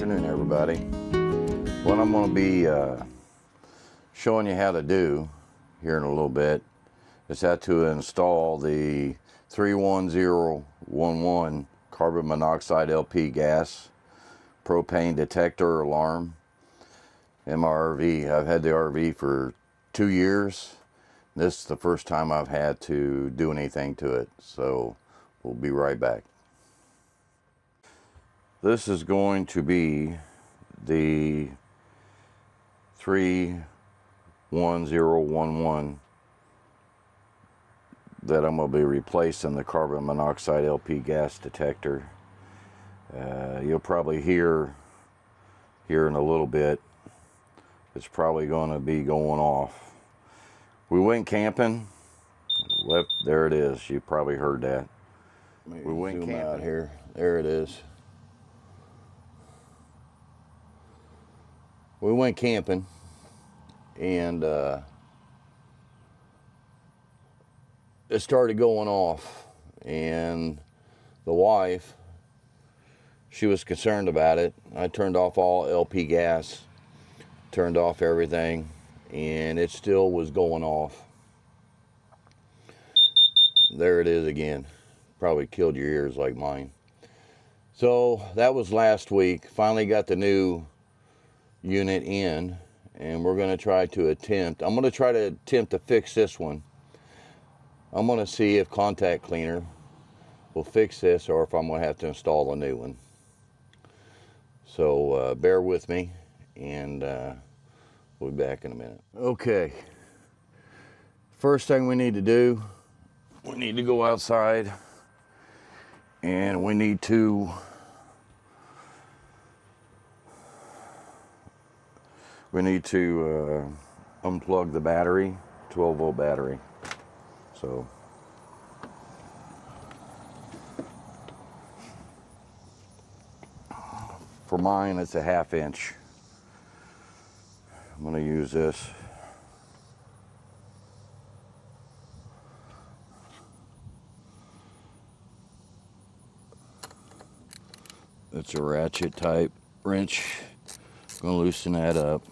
afternoon, everybody. What I'm going to be showing you how to do here in a little bit is how to install the 31011 carbon monoxide LP gas propane detector alarm in my RV. I've had the RV for 2 years. This is the first time I've had to do anything to it, so we'll be right back. This is going to be the 31011 that I'm going to be replacing the carbon monoxide LP gas detector. You'll probably hear here in a little bit, it's probably going to be going off. We went camping. There it is. You probably heard that. We went camping out here. There it is. We went camping, and it started going off, and the wife, she was concerned about it. I turned off all LP gas, turned off everything, and it still was going off. There it is again. Probably killed your ears like mine. So that was last week. Finally got the new unit in, and we're going to try to attempt to fix this one. I'm going to see if contact cleaner will fix this or if I'm going to have to install a new one. So bear with me, and we'll be back in a minute. Okay, first thing we need to do, we need to go outside, and we need to unplug the battery, 12-volt battery. So for mine, it's a 1/2 inch. I'm going to use this. It's a ratchet type wrench. I'm going to loosen that up.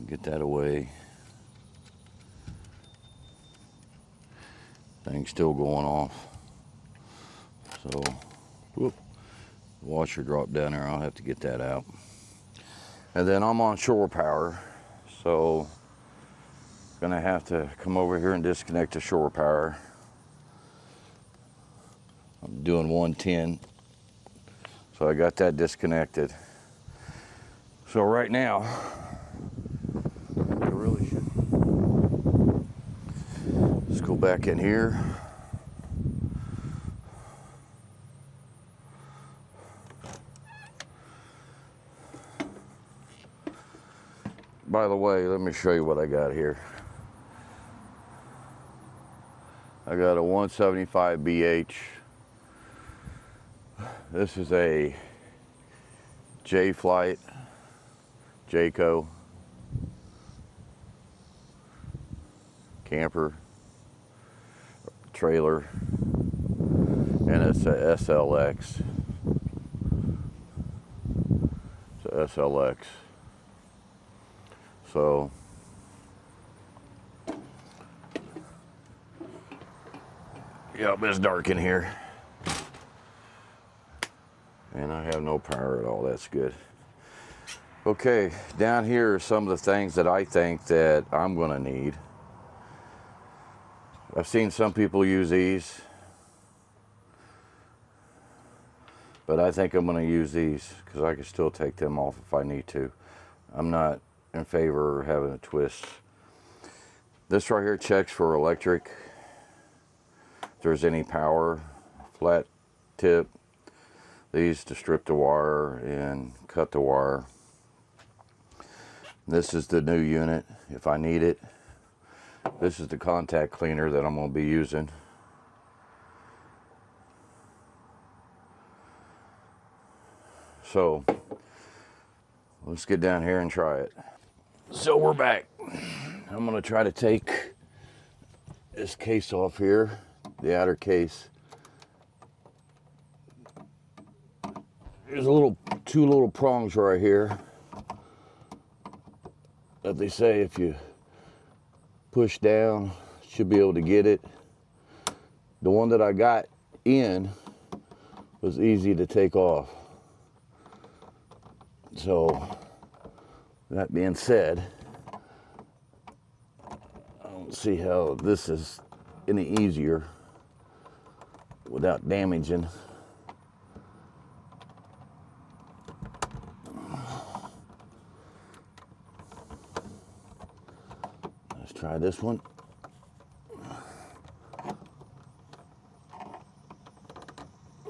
Get that away. Thing's still going off. So, whoop, the washer dropped down there. I'll have to get that out. And then I'm on shore power, so gonna have to come over here and disconnect the shore power. I'm doing 110, so I got that disconnected. So right now, I really should. Let's go back in here. By the way, let me show you what I got here. I got a 175 BH. This is a J-Flight, Jayco camper trailer, and it's a SLX. It's a SLX. So yep, it's dark in here, and I have no power at all. That's good. Okay, down here are some of the things that I think that I'm gonna need. I've seen some people use these, but I think I'm gonna use these because I can still take them off if I need to. I'm not in favor of having a twist. This right here checks for electric. If there's any power, flat tip. These to strip the wire and cut the wire. This is the new unit if I need it. This is the contact cleaner that I'm going to be using. So let's get down here and try it. So we're back. I'm going to try to take this case off here, the outer case. there's two little prongs right here that they say if you push down, should be able to get it. The one that I got in was easy to take off. So, that being said, I don't see how this is any easier without damaging. Let's try this one.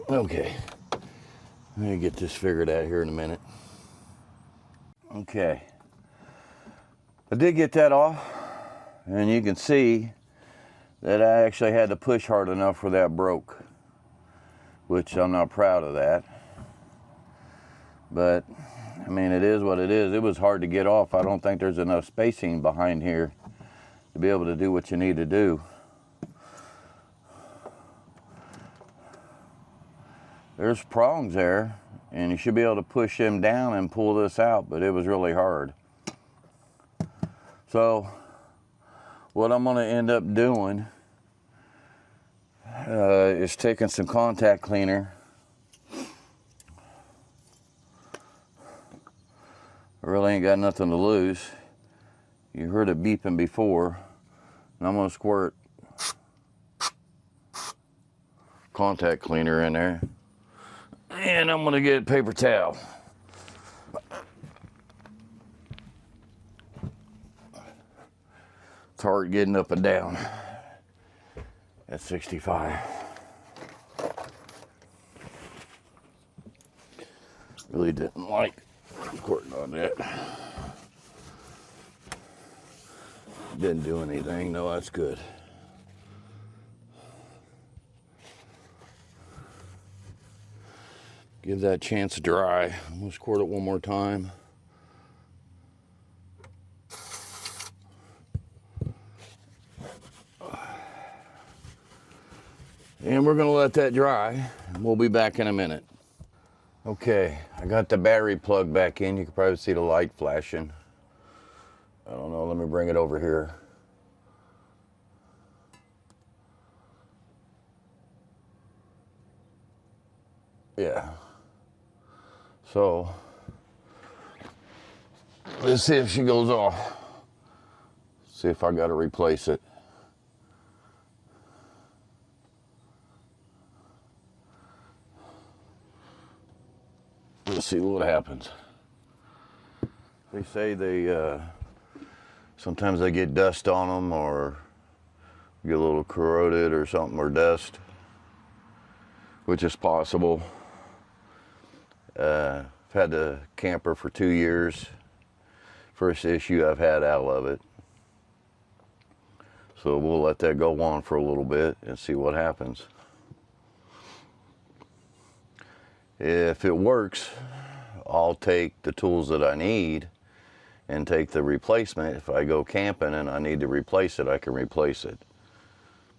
Okay, I'm gonna get this figured out here in a minute. Okay, I did get that off, and you can see that I actually had to push hard enough where that broke, which I'm not proud of that. But, I mean, it is what it is. It was hard to get off. I don't think there's enough spacing behind here to be able to do what you need to do. There's prongs there, and you should be able to push them down and pull this out, but it was really hard. So, what I'm gonna end up doing is taking some contact cleaner. I really ain't got nothing to lose. You heard it beeping before, and I'm gonna squirt contact cleaner in there. And I'm gonna get a paper towel. It's hard getting up and down at 65. Really didn't like squirting on that. Didn't do anything, no, that's good. Give that a chance to dry. I'm gonna squirt it one more time. And we're gonna let that dry. We'll be back in a minute. Okay, I got the battery plug back in. You can probably see the light flashing. I don't know, let me bring it over here. Yeah. So, let's see if she goes off. See if I gotta replace it. Let's see what happens. They say sometimes they get dust on them or get a little corroded or something, or dust, which is possible. I've had the camper for 2 years. First issue I've had out of it. So we'll let that go on for a little bit and see what happens. If it works, I'll take the tools that I need and take the replacement. If I go camping and I need to replace it, I can replace it.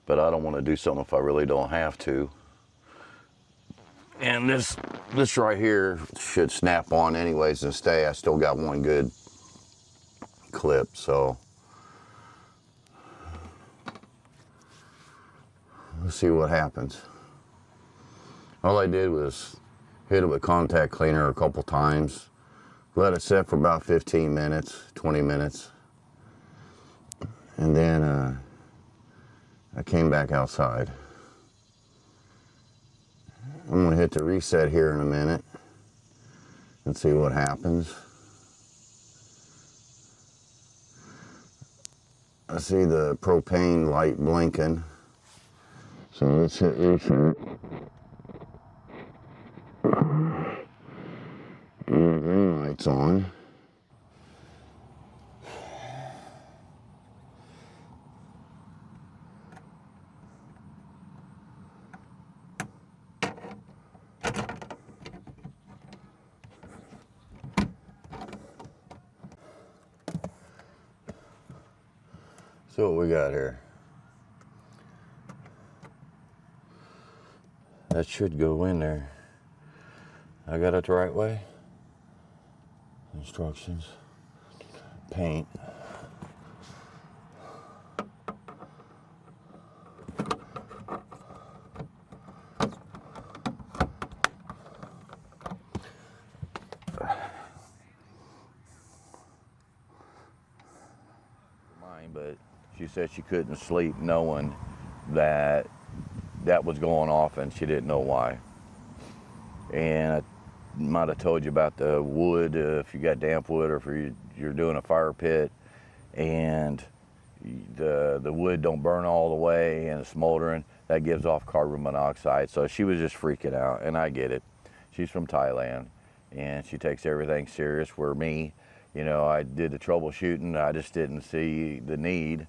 But I don't want to do something if I really don't have to. And this right here should snap on anyways and stay. I still got one good clip, so let's see what happens. All I did was hit it with contact cleaner a couple times, let it sit for about 15 minutes, 20 minutes, and then I came back outside. I'm gonna hit the reset here in a minute and see what happens. I see the propane light blinking, so let's hit reset. And the green light's on. So what we got here? That should go in there. I got it the right way. Instructions. Paint. But she said she couldn't sleep knowing that that was going off and she didn't know why. And I might have told you about the wood, if you got damp wood or if you're doing a fire pit and the wood don't burn all the way and it's smoldering, that gives off carbon monoxide. So she was just freaking out, and I get it. She's from Thailand and she takes everything serious, where me, you know, I did the troubleshooting. I just didn't see the need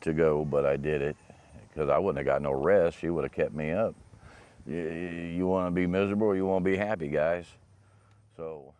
to go, but I did it because I wouldn't have got no rest. She would have kept me up. You want to be miserable or you want to be happy, guys? So